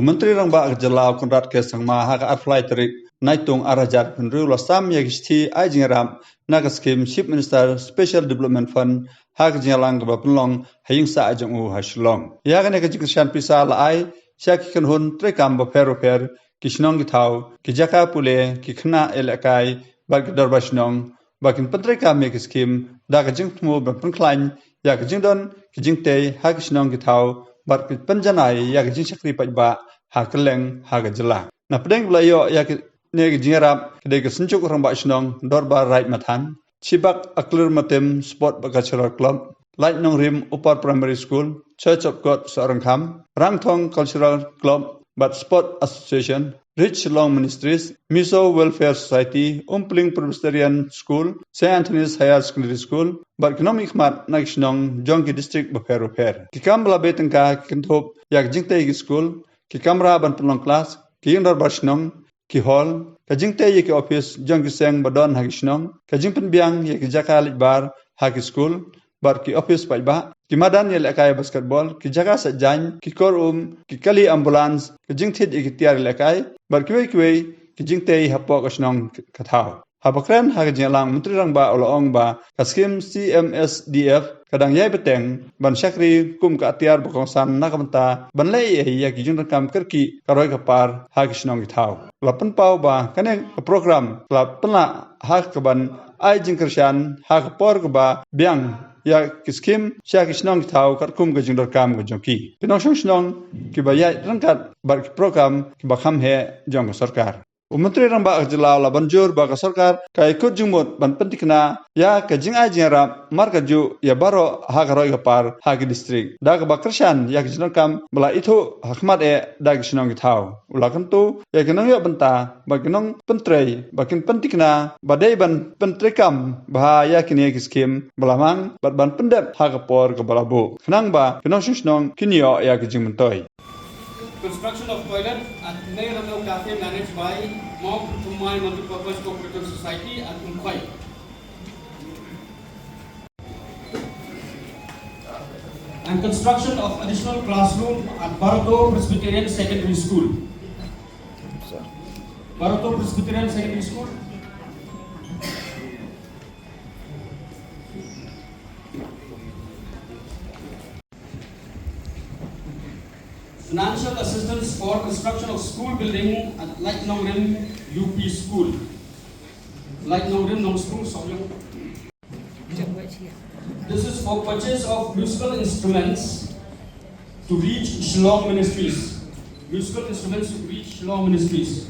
Menteri Rangba Jalau Konrad Kesangma Haka Arfly Terik Naitung Arajat Penru Lasam Yagisti Ajingram Naga Scheme Chief Minister Special Development Fund Haka Jalang Bapenlong Hayingsa Ajangu Hashlong. Yagan Ekajikishan Pisa Lai Shakikan Hun Trekam Baperoper Kishnong Gitau Kijaka Pule Kikna Elekai Bagdar Bashnong Bakin Patrika Make Scheme Daga Jingtmu Bapenkline Yakajingdon Kijingte Hakishnong Gitau Bat penjanai yak jing sakri pajba hakeleng hagajela. Na pedeng blayo yak negi jingarap kedai kesencuk ramba isnong dorba right matan. Chibak aklur matem sport cultural club. Light nong rim upar primary school. Church of God Sarangkham. Rangthong cultural club. Bat sport association. Rich Long Ministries, Miso Welfare Society, Umpling Presbyterian School, St. Anthony's Higher Secondary School, Barkinomik Mat Nagishnong, Jonki District Baper. Kikam Blabetengka, Kintop, Yak Jingte School, Kikamra Banpulong Class, Kiyindor Barshnong, Kihol, Kajingte Yaki Office, Jonki Seng Badon Hagishnong, Kajingpen Biang Yaki Jaka Litbar, Haki School, Barki Office Pajba, Kimadan Yelakai Basketball, Kijaka Sajany, Kikorum, Kikali Ambulance, Kajingtit Ikitiar Lekai, Barkiwe, Kijingte Hapok Ashnong Katao. Habakran Hagajalang Menteri Rangba Olaong Ba, Kaskim CMSDF, Kadang Yai Beteng, Ban Syakri, Kum Katiar Bokongsan Nakamenta, Ban Lei Yak Jungrakam Kerki, Karoi Kapar, Hagishnong Gitau. Lapan Pau Ba, Kaneng program, Lapena Hak Kaban, Ai Jingkershan, Hak Por Ba, Biang, Ya Kiskim, Syakishnong Gitau, Karkum Gajungrakam Gajonki. Pinong Shnong, Kibayai Rangkat, Barki program, Kibakam He, Jong Sarkar. Menteri Rangba Jalau la banjur baga sarkar ka ikut jumut ban pentikna ya ka jing ajingra markaju ya baro hagaroi gapar hagi distrik da ka bakrashan ya kijnokam bala itu hakmat da gisnong githau ulakantu ya kinong ya benta baginong pentrei bakin pentikna badai ban pentrekam bah ya kini skim balamang ban pendep hagapor ka balabu khnang ba kinong shisnong kinyo ya kijing mentoi. Construction of toilet at Neiranau Cafe managed by Mount Tumai Multipurpose Cooperative Society at Umkhoi. And construction of additional classroom at Barato Presbyterian Secondary School. Barato Presbyterian Secondary School. Financial assistance for construction of school building at Light Nong Rim UP School. Light Nong Rim Nong School, This is for purchase of musical instruments to reach Shillong Ministries. Musical instruments to reach Shillong Ministries.